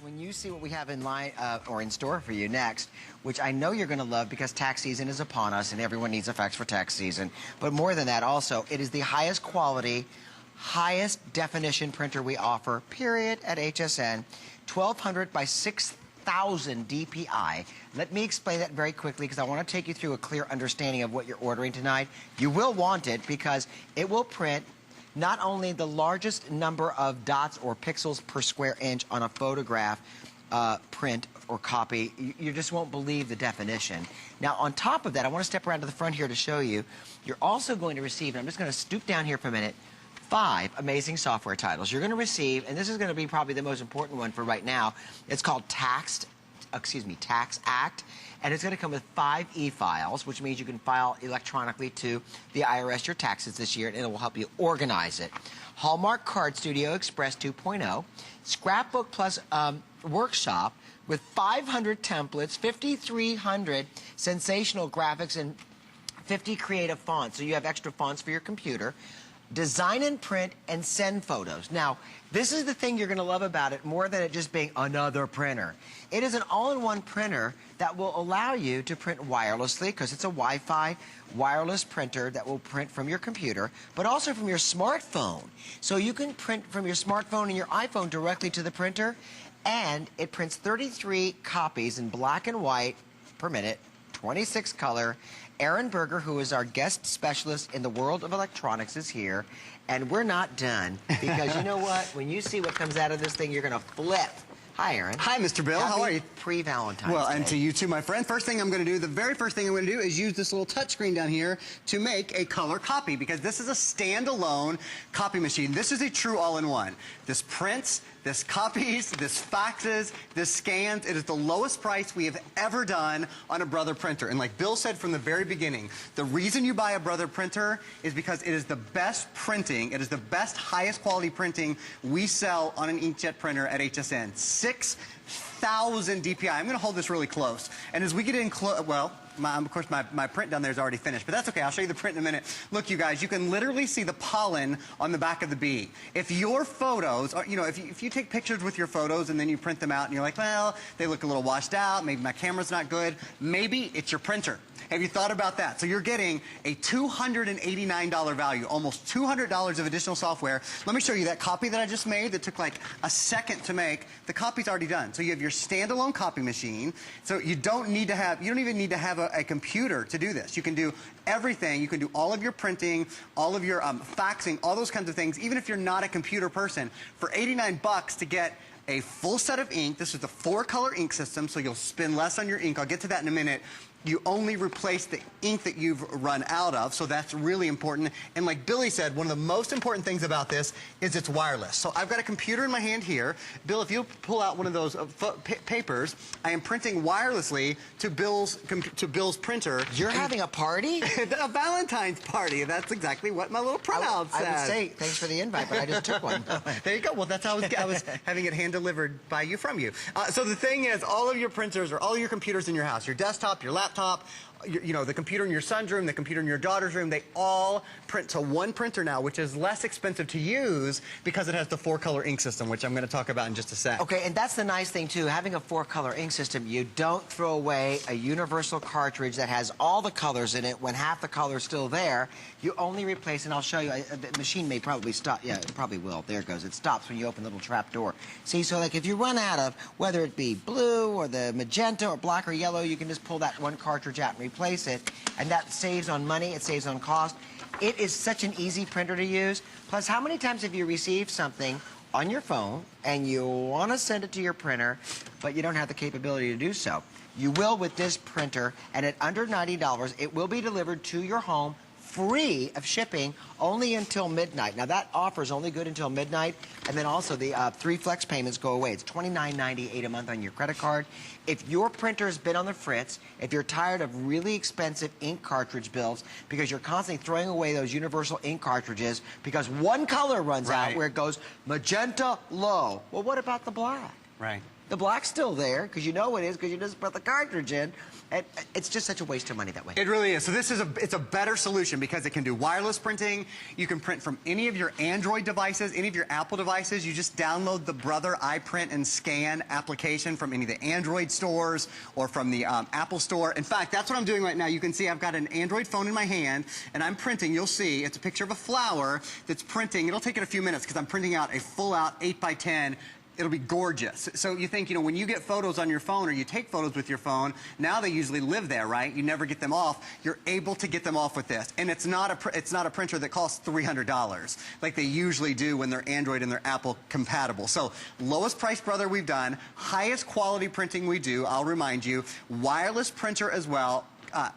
When you see what we have in line or in store for you next, which I know you're going to love because tax season is upon us and everyone needs effects for tax season. But more than that also, it is the highest quality, highest definition printer we offer, period, at HSN. 1200 by 6000 DPI. Let me explain that very quickly because I want to take you through a clear understanding of what you're ordering tonight. You will want it because it will print not only the largest number of dots or pixels per square inch on a photograph, print or copy, you just won't believe the definition. Now on top of that, I want to step around to the front here to show you, you're also going to receive, and I'm just going to stoop down here for a minute, 5 amazing software titles. You're going to receive, and this is going to be probably the most important one for right now, it's called Tax Act. And it's going to come with 5 e-files, which means you can file electronically to the IRS your taxes this year, and it will help you organize it. Hallmark Card Studio Express 2.0, Scrapbook Plus Workshop with 500 templates, 5,300 sensational graphics, and 50 creative fonts, so you have extra fonts for your computer. Design and print and send photos. Now, this is the thing you're going to love about it more than it just being another printer. It is an all-in-one printer that will allow you to print wirelessly because it's a Wi-Fi wireless printer that will print from your computer, but also from your smartphone. So you can print from your smartphone and your iPhone directly to the printer, and it prints 33 copies in black and white per minute, 26 color. Aaron Berger, who is our guest specialist in the world of electronics, is here. And we're not done because you know what? When you see what comes out of this thing, you're going to flip. Hi, Aaron. Hi, Mr. Bill. How are you? Pre-Valentine's Well, Day. and to you too, my friend. First thing I'm going to do, the very first thing I'm going to do is use this little touchscreen down here to make a color copy because this is a standalone copy machine. This is a true all-in-one. This prints, this copies, this faxes, this scans. It is the lowest price we have ever done on a Brother printer. And like Bill said from the very beginning, the reason you buy a Brother printer is because it is the best printing, it is the best, highest quality printing we sell on an inkjet printer at HSN. 6,000 DPI. I'm going to hold this really close. And as we get in close, well, of course, my print down there is already finished, but that's okay. I'll show you the print in a minute. Look, you guys, you can literally see the pollen on the back of the bee. If your photos, are, you know, if you take pictures with your photos and then you print them out and you're like, well, they look a little washed out, maybe my camera's not good, maybe it's your printer. Have you thought about that? So you're getting a $289 value, almost $200 of additional software. Let me show you that copy that I just made that took like a second to make. The copy's already done. So you have your standalone copy machine. So you don't need to have, you don't even need to have a computer to do this. You can do everything. You can do all of your printing, all of your faxing, all those kinds of things, even if you're not a computer person. For 89 bucks to get a full set of ink. This is the 4-color ink system, so you'll spend less on your ink. I'll get to that in a minute. You only replace the ink that you've run out of, so that's really important. And like Billy said, one of the most important things about this is it's wireless. So I've got a computer in my hand here. Bill, if you pull out one of those papers, I am printing wirelessly to Bill's printer. You're having a party? A Valentine's party. That's exactly what my little printout says. I would say thanks for the invite, but I just took one. There you go. Well, that's how I was having it hand-delivered by you from you. So the thing is, all of your printers or all your computers in your house, your desktop, your laptop, you know, the computer in your son's room, the computer in your daughter's room, they all print to one printer now, which is less expensive to use because it has the 4-color ink system, which I'm going to talk about in just a sec. Okay, and that's the nice thing, too. Having a 4-color ink system, you don't throw away a universal cartridge that has all the colors in it when half the color's still there. You only replace, and I'll show you, the machine may probably stop. Yeah, it probably will. There it goes. It stops when you open the little trap door. See, so like if you run out of, whether it be blue or the magenta or black or yellow, you can just pull that one cartridge out and replace it, and that saves on money, it saves on cost. It is such an easy printer to use. Plus, how many times have you received something on your phone and you want to send it to your printer, but you don't have the capability to do so? You will with this printer, and at under $90, it will be delivered to your home free of shipping only until midnight. Now that offer is only good until midnight, and then also the 3 flex payments go away. It's $29.98 a month on your credit card. If your printer has been on the fritz, if you're tired of really expensive ink cartridge bills because you're constantly throwing away those universal ink cartridges because one color runs out where it goes magenta low. Well, what about the black? Right. The black's still there because you know it is because you just put the cartridge in. And it's just such a waste of money that way. It really is. So this is it's a better solution because it can do wireless printing. You can print from any of your Android devices, any of your Apple devices. You just download the Brother iPrint and Scan application from any of the Android stores or from the Apple store. In fact, that's what I'm doing right now. You can see I've got an Android phone in my hand and I'm printing. You'll see it's a picture of a flower that's printing. It'll take it a few minutes because I'm printing out a full-out 8x10. It'll be gorgeous. So you think, you know, when you get photos on your phone or you take photos with your phone, now they usually live there, right? You never get them off. You're able to get them off with this. And it's not a printer that costs $300 like they usually do when they're Android and they're Apple compatible. So lowest price Brother we've done, highest quality printing we do, I'll remind you, wireless printer as well,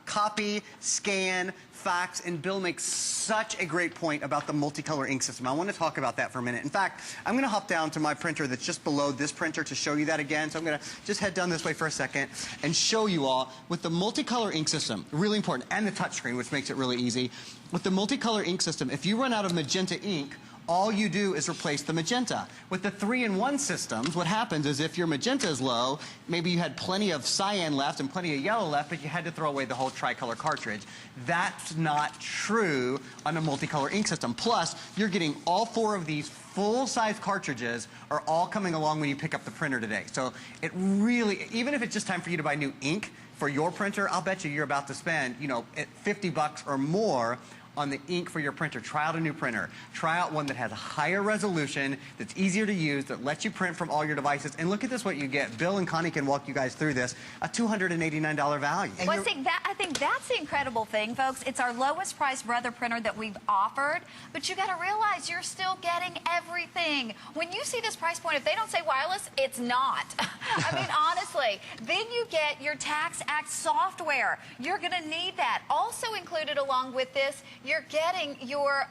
copy, scan, fax, and Bill makes such a great point about the multicolor ink system. I want to talk about that for a minute. In fact, I'm going to hop down to my printer that's just below this printer to show you that again. So I'm going to just head down this way for a second and show you all with the multicolor ink system, really important, and the touchscreen, which makes it really easy. With the multicolor ink system, if you run out of magenta ink, all you do is replace the magenta. With the 3-in-1 systems, what happens is if your magenta is low, maybe you had plenty of cyan left and plenty of yellow left, but you had to throw away the whole tricolor cartridge. That's not true on a multicolor ink system. Plus, you're getting all 4 of these full-size cartridges are all coming along when you pick up the printer today. So it really, even if it's just time for you to buy new ink for your printer, I'll bet you're about to spend, you know, $50 or more on the ink for your printer. Try out a new printer. Try out one that has a higher resolution, that's easier to use, that lets you print from all your devices. And look at this, what you get. Bill and Connie can walk you guys through this. A $289 value. Well, I think that's the incredible thing, folks. It's our lowest price Brother printer that we've offered, but you got to realize you're still getting everything. When you see this price point, if they don't say wireless, it's not. I mean, honestly. Then you get your Tax Act software. You're going to need that. Also included along with this, you're getting your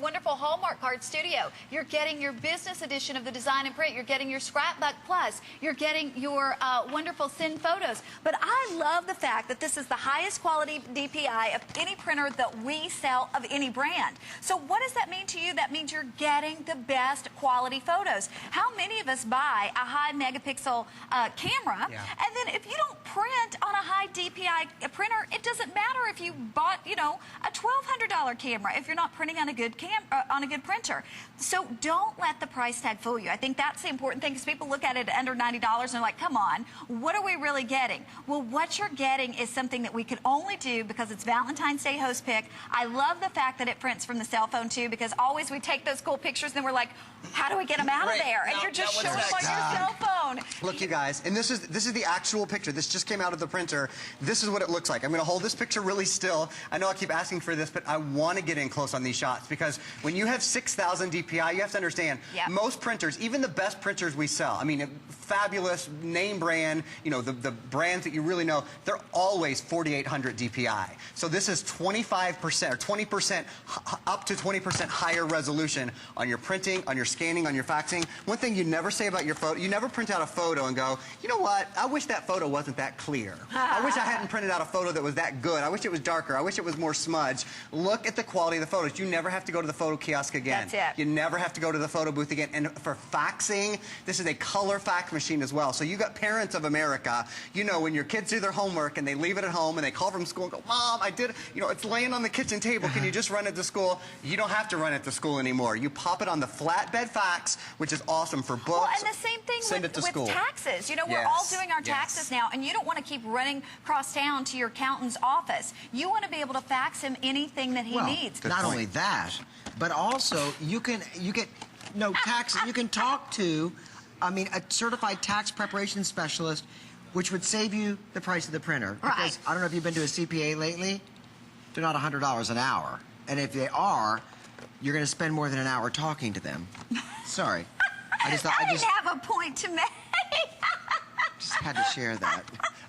wonderful Hallmark Card Studio. You're getting your business edition of the Design and Print. You're getting your Scrapbook Plus. You're getting your wonderful Send Photos. But I love the fact that this is the highest quality DPI of any printer that we sell of any brand. So what does that mean to you? That means you're getting the best quality photos. How many of us buy a high megapixel camera, and then if you don't print on a high DPI printer, it doesn't matter if you bought, you know, a $1,200 camera if you're not printing on a good printer. So don't let the price tag fool you. I think that's the important thing, because people look at it at under $90 and they're like, come on, what are we really getting? Well, what you're getting is something that we can only do because it's Valentine's Day host pick. I love the fact that it prints from the cell phone too, because always we take those cool pictures and we're like, how do we get them out of there? And you're just showing them on your cell phone. Look, you guys, and this is the actual picture. This just came out of the printer. This is what it looks like. I'm going to hold this picture really still. I know I keep asking for this, but I want to get in close on these shots, because when you have 6,000 DPI, you have to understand, most printers, even the best printers we sell, I mean, fabulous name brand, you know, the brands that you really know, they're always 4,800 DPI. So this is 25% or 20%, up to 20% higher resolution on your printing, on your scanning, on your faxing. One thing you never say about your photo, you never print out a photo and go, you know what, I wish that photo wasn't that clear. I wish I hadn't printed out a photo that was that good. I wish it was darker. I wish it was more smudged. Look at the quality of the photos. You never have to go to the photo kiosk again. That's it. You never have to go to the photo booth again. And for faxing, this is a color fax machine as well. So you got parents of America, you know, when your kids do their homework and they leave it at home and they call from school and go, Mom, I did, you know, it's laying on the kitchen table. Can you just run it to school? You don't have to run it to school anymore. You pop it on the flatbed fax, which is awesome for books. Well, and the same thing with taxes. You know, we're all doing our taxes now, and you don't want to keep running across town to your accountant's office. You want to be able to fax him anything that he needs. Not only that, but also you can talk to, I mean, a certified tax preparation specialist, which would save you the price of the printer. Because I don't know if you've been to a CPA lately. They're not $100 an hour, and if they are, you're going to spend more than an hour talking to them. Sorry. I just have a point to make. Just had to share that.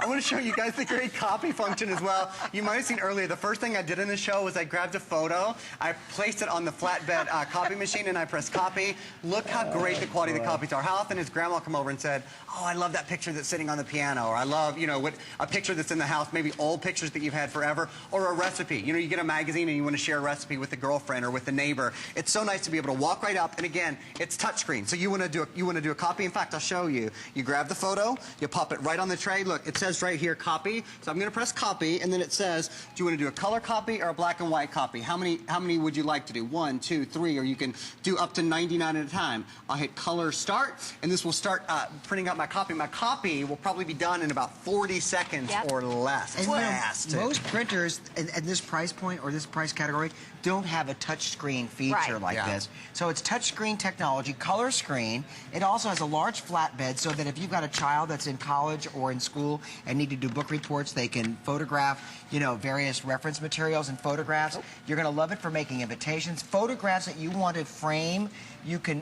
I want to show you guys the great copy function as well. You might have seen earlier, the first thing I did in the show was I grabbed a photo, I placed it on the flatbed copy machine, and I pressed copy. Look how great the quality of the copies are. How often has Grandma come over and said, oh, I love that picture that's sitting on the piano, or I love, you know, a picture that's in the house, maybe old pictures that you've had forever, or a recipe. You know, you get a magazine and you want to share a recipe with a girlfriend or with a neighbor. It's so nice to be able to walk right up, and again, it's touchscreen. So you want to do a copy. In fact, I'll show you. You grab the photo, you pop it right on the tray. Look, it says right here, copy. So I'm going to press copy, and then it says, do you want to do a color copy or a black and white copy? How many would you like to do? 1, 2, 3, or you can do up to 99 at a time. I'll hit color start, and this will start printing out my copy. My copy will probably be done in about 40 seconds or less. It's fast. Most printers at this price point or this price category don't have a touch screen feature like this. So it's touch screen technology, color screen. It also has a large flatbed so that if you've got a child that's in college or in school and need to do book reports, they can photograph, you know, various reference materials and photographs. You're going to love it for making invitations. Photographs that you want to frame, you can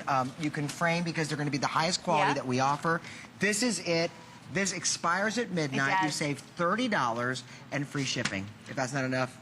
frame because they're going to be the highest quality that we offer. This is it. This expires at midnight. You save $30 and free shipping. If that's not enough.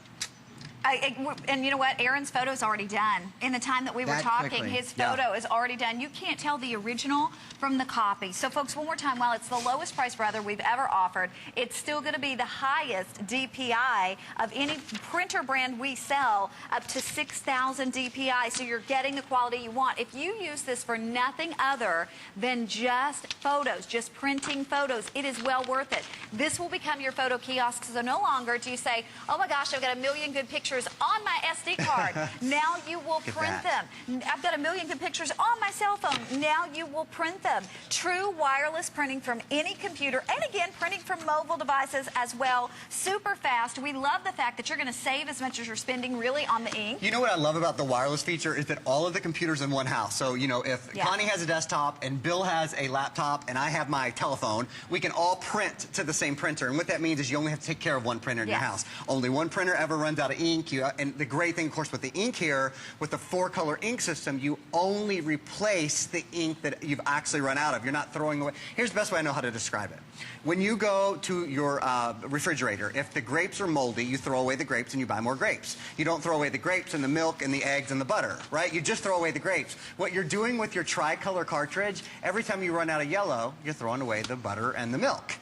And you know what? Aaron's photo is already done. In the time that we were talking, his photo is already done. You can't tell the original from the copy. So, folks, one more time, while it's the lowest price brother we've ever offered, it's still going to be the highest DPI of any printer brand we sell, up to 6,000 DPI. So you're getting the quality you want. If you use this for nothing other than just photos, just printing photos, it is well worth it. This will become your photo kiosk. So no longer do you say, oh my gosh, I've got a million good pictures on my SD card. Now you will print them. I've got a million good pictures on my cell phone. Now you will print them. True wireless printing from any computer, and again, printing from mobile devices as well. Super fast. We love the fact that you're going to save as much as you're spending really on the ink. You know what I love about the wireless feature is that all of the computers in one house. So, you know, if Connie has a desktop and Bill has a laptop and I have my telephone, we can all print to the same printer. And what that means is you only have to take care of one printer in your house. Only one printer ever runs out of ink. And the great thing, of course, with the ink here, with the 4-color ink system, you only replace the ink that you've actually run out of. You're not throwing away. Here's the best way I know how to describe it. When you go to your refrigerator, if the grapes are moldy, you throw away the grapes and you buy more grapes. You don't throw away the grapes and the milk and the eggs and the butter, right? You just throw away the grapes. What you're doing with your tricolor cartridge, every time you run out of yellow, you're throwing away the butter and the milk.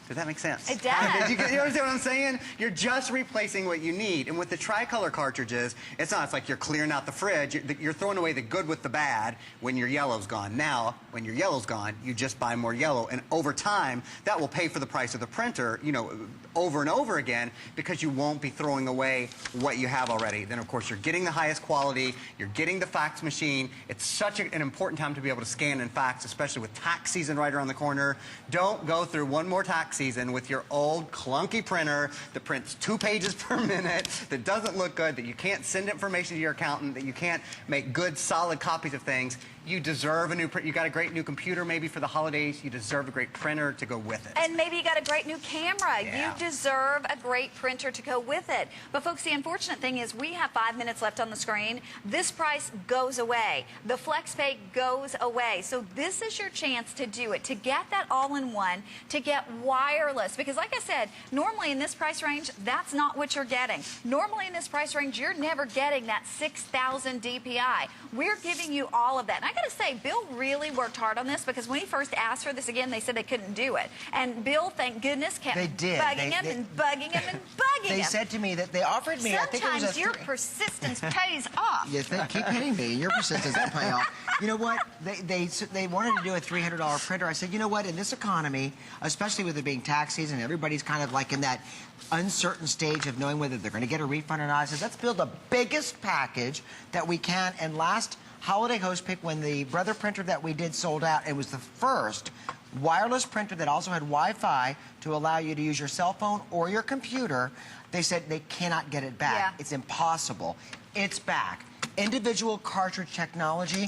Does that make sense? It does. You understand what I'm saying? You're just replacing what you need. And with the tricolor cartridges, it's not. It's like you're clearing out the fridge. You're throwing away the good with the bad when your yellow's gone. Now, when your yellow's gone, you just buy more yellow. And over time, that will pay for the price of the printer, you know, over and over again, because you won't be throwing away what you have already. Then, of course, you're getting the highest quality. You're getting the fax machine. It's such an important time to be able to scan and fax, especially with tax season right around the corner. Don't go through one more tax season with your old clunky printer that prints 2 pages per minute, that doesn't look good, that you can't send information to your accountant, that you can't make good, solid copies of things. You deserve a new print. You got a great new computer maybe for the holidays. You deserve a great printer to go with it. And maybe you got a great new camera. You deserve a great printer to go with it. But folks, the unfortunate thing is we have 5 minutes left on the screen. This price goes away. The FlexPay goes away. So this is your chance to do it, to get that all-in-one, to get wireless. Because like I said, normally in this price range, that's not what you're getting. Normally in this price range, you're never getting that 6,000 DPI. We're giving you all of that. And I got to say, Bill really worked hard on this, because when he first asked for this again, they said they couldn't do it. And Bill, thank goodness, kept bugging him and bugging him and bugging him. They said to me that they offered me, I think it was sometimes your persistence pays off. Yes, they keep hitting me. Your persistence doesn't pay off. You know what? They wanted to do a $300 printer. I said, you know what? In this economy, especially with it being tax season, everybody's kind of like in that uncertain stage of knowing whether they're going to get a refund or not. I said, let's build the biggest package that we can. And last holiday host pick, when the Brother printer that we did sold out, it was the first wireless printer that also had Wi-Fi to allow you to use your cell phone or your computer. They said they cannot get it back. It's impossible. It's back. Individual cartridge technology.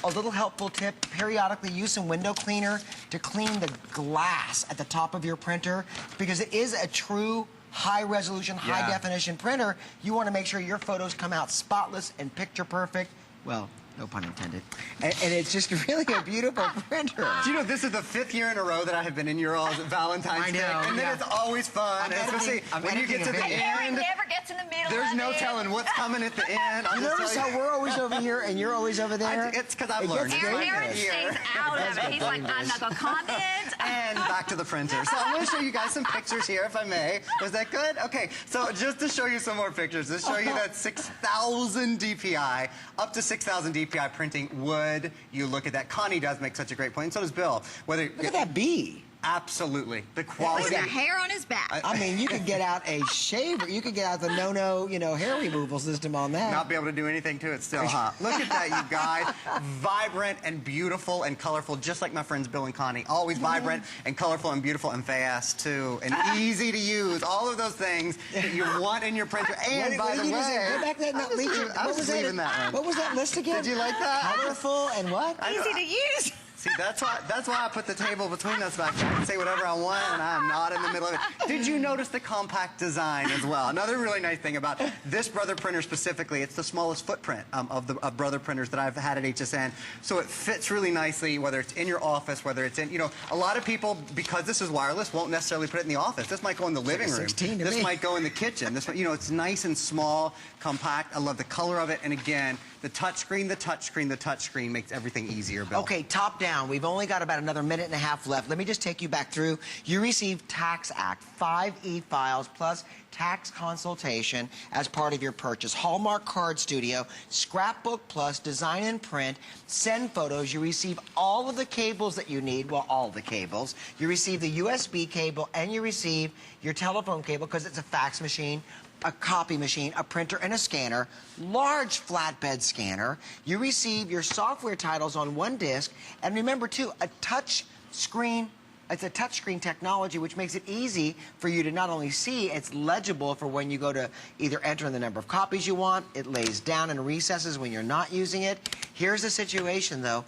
A little helpful tip, periodically use some window cleaner to clean the glass at the top of your printer, because it is a true high-resolution, high-definition printer. You want to make sure your photos come out spotless and picture perfect. Well, No pun intended. And it's just really a beautiful printer. Do you know this is the 5th year in a row that I have been in your all's Valentine's I know, Day, and then it's always fun, especially when you get to the And Harry end. never gets in the middle There's of no it. telling what's coming at the end. You notice how we're always over here and you're always over there? It's because I've It learned. gets It's my Aaron fifth stays year. out of it. He's like, I'm not going to comment. And back to the printer. So I'm going to show you guys some pictures here, if I may. Was that good? Okay, so just to show you some more pictures, to show you that 6,000 DPI, up to 6,000 DPI printing wood. You look at that. Connie does make such a great point, and so does Bill. Look at that bee. Absolutely. The quality. Look at the hair on his back. I mean, you could get out a shaver. You could get out the no-no, hair removal system on that. Not be able to do anything to it still, huh? Look at that, you guys. Vibrant and beautiful and colorful, just like my friends Bill and Connie. Always vibrant and colorful and beautiful and fast, too. And easy to use. All of those things that you want in your printer. And by the way, go back to that I was leaving that one. What was that list again? Did you like that? Colorful and what? Easy to use. See, that's why I put the table between us back there. I can say whatever I want, and I'm not in the middle of it. Did you notice the compact design as well? Another really nice thing about this Brother printer specifically, it's the smallest footprint of Brother printers that I've had at HSN. So it fits really nicely, whether it's in your office, whether it's in, a lot of people, because this is wireless, won't necessarily put it in the office. This might go in the living room. 16 to This me. might go in the kitchen. This, it's nice and small, compact. I love the color of it. And again, the touchscreen makes everything easier, Bill. Okay, top down. We've only got about another minute and a half left. Let me just take you back through. You receive Tax Act, 5 e-files plus tax consultation as part of your purchase. Hallmark Card Studio, Scrapbook Plus, Design and Print, Send Photos. You receive all of the cables that you need, well, all the cables. You receive the USB cable, and you receive your telephone cable because it's a fax machine, a copy machine, a printer, and a scanner, large flatbed scanner. You receive your software titles on one disc, and remember, too, a touch screen. It's a touchscreen technology, which makes it easy for you to not only see, it's legible for when you go to either enter in the number of copies you want. It lays down and recesses when you're not using it. Here's the situation, though.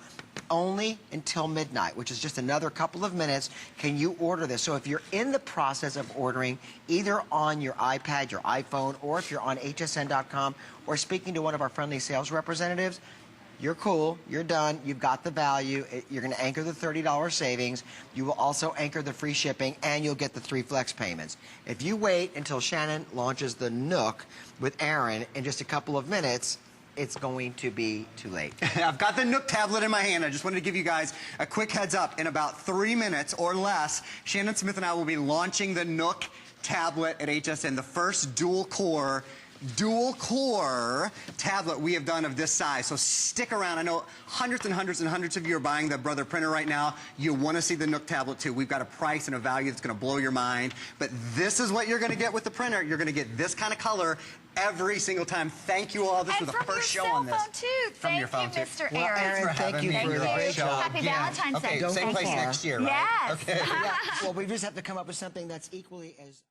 Only until midnight, which is just another couple of minutes, can you order this. So if you're in the process of ordering, either on your iPad, your iPhone, or if you're on hsn.com or speaking to one of our friendly sales representatives, you're cool, you're done, you've got the value, you're going to anchor the $30 savings, you will also anchor the free shipping, and you'll get the 3 flex payments. If you wait until Shannon launches the Nook with Aaron in just a couple of minutes, it's going to be too late. I've got the Nook tablet in my hand. I just wanted to give you guys a quick heads up. In about 3 minutes or less, Shannon Smith and I will be launching the Nook tablet at HSN, the first dual-core tablet we have done of this size. So stick around. I know hundreds and hundreds and hundreds of you are buying the Brother printer right now. You want to see the Nook tablet too. We've got a price and a value that's going to blow your mind. But this is what you're going to get with the printer. You're going to get this kind of color every single time. Thank you all. This was the first show on this. From your phone too. Thank you, Mr. Well, Aaron, thank you for the great job. Happy Valentine's Day. Okay, same place next year, right? Yes. Okay. Yeah, well, we just have to come up with something that's equally as...